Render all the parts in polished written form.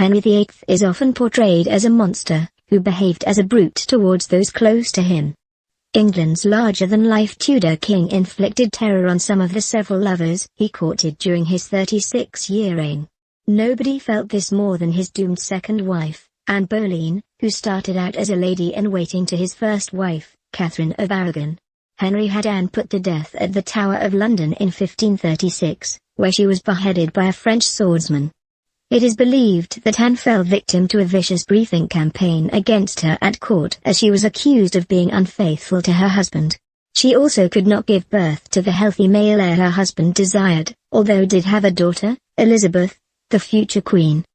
Henry VIII is often portrayed as a monster, who behaved as a brute towards those close to him. England's larger-than-life Tudor king inflicted terror on some of the several lovers he courted during his 36-year reign. Nobody felt this more than his doomed second wife, Anne Boleyn, who started out as a lady-in-waiting to his first wife, Catherine of Aragon. Henry had Anne put to death at the Tower of London in 1536, where she was beheaded by a French swordsman. It is believed that Anne fell victim to a vicious briefing campaign against her at court as she was accused of being unfaithful to her husband. She also could not give birth to the healthy male heir her husband desired, although did have a daughter, Elizabeth, the future queen.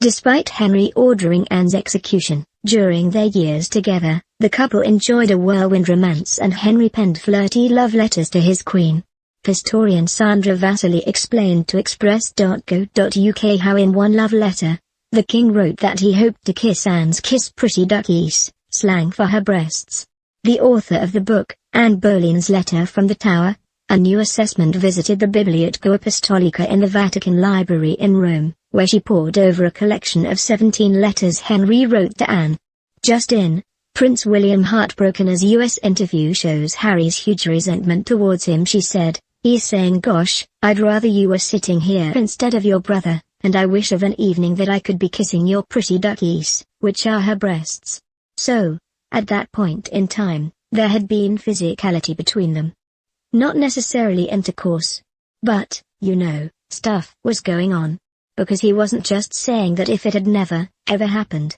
Despite Henry ordering Anne's execution, during their years together, the couple enjoyed a whirlwind romance and Henry penned flirty love letters to his queen. Historian Sandra Vasily explained to Express.co.uk how in one love letter, the king wrote that he hoped to kiss Anne's kiss pretty duckies, slang for her breasts. The author of the book, Anne Boleyn's Letter from the Tower, a new assessment visited the Biblioteca Apostolica in the Vatican Library in Rome, where she pored over a collection of 17 letters Henry wrote to Anne. Just in, Prince William heartbroken as U.S. interview shows Harry's huge resentment towards him. She said, "He's saying gosh, I'd rather you were sitting here instead of your brother, and I wish of an evening that I could be kissing your pretty duckies," which are her breasts. So, at that point in time, there had been physicality between them. Not necessarily intercourse. But, stuff was going on. Because he wasn't just saying that if it had never, ever happened.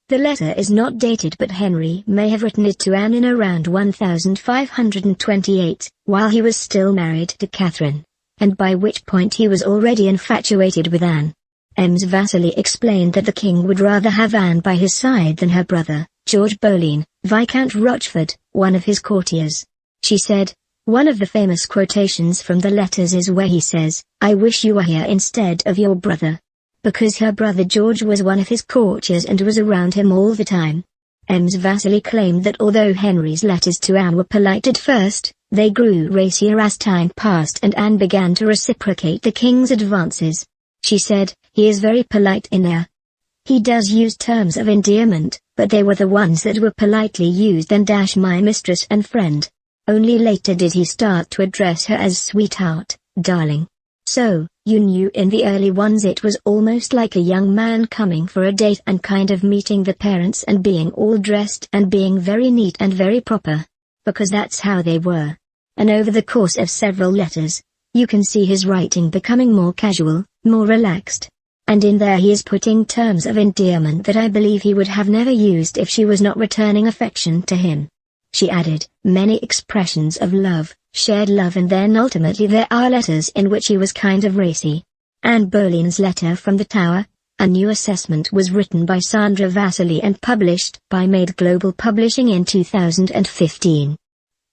The letter is not dated, but Henry may have written it to Anne in around 1528, while he was still married to Catherine, and by which point he was already infatuated with Anne. Ms. Vasily explained that the king would rather have Anne by his side than her brother, George Boleyn, Viscount Rochford, one of his courtiers. She said, one of the famous quotations from the letters is where he says, "I wish you were here instead of your brother." Because her brother George was one of his courtiers and was around him all the time. Ms. Vasily claimed that although Henry's letters to Anne were polite at first, they grew racier as time passed and Anne began to reciprocate the king's advances. She said, "He is very polite in there. He does use terms of endearment, but they were the ones that were politely used and my mistress and friend. Only later did he start to address her as sweetheart, darling. So, you knew in the early ones it was almost like a young man coming for a date and kind of meeting the parents and being all dressed and being very neat and very proper. Because that's how they were. And over the course of several letters, you can see his writing becoming more casual, more relaxed. And in there he is putting terms of endearment that I believe he would have never used if she was not returning affection to him." She added, "Many expressions of love, shared love, and then ultimately there are letters in which he was kind of racy." Anne Boleyn's Letter from the Tower, a new assessment, was written by Sandra Vasily and published by Made Global Publishing in 2015.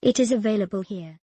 It is available here.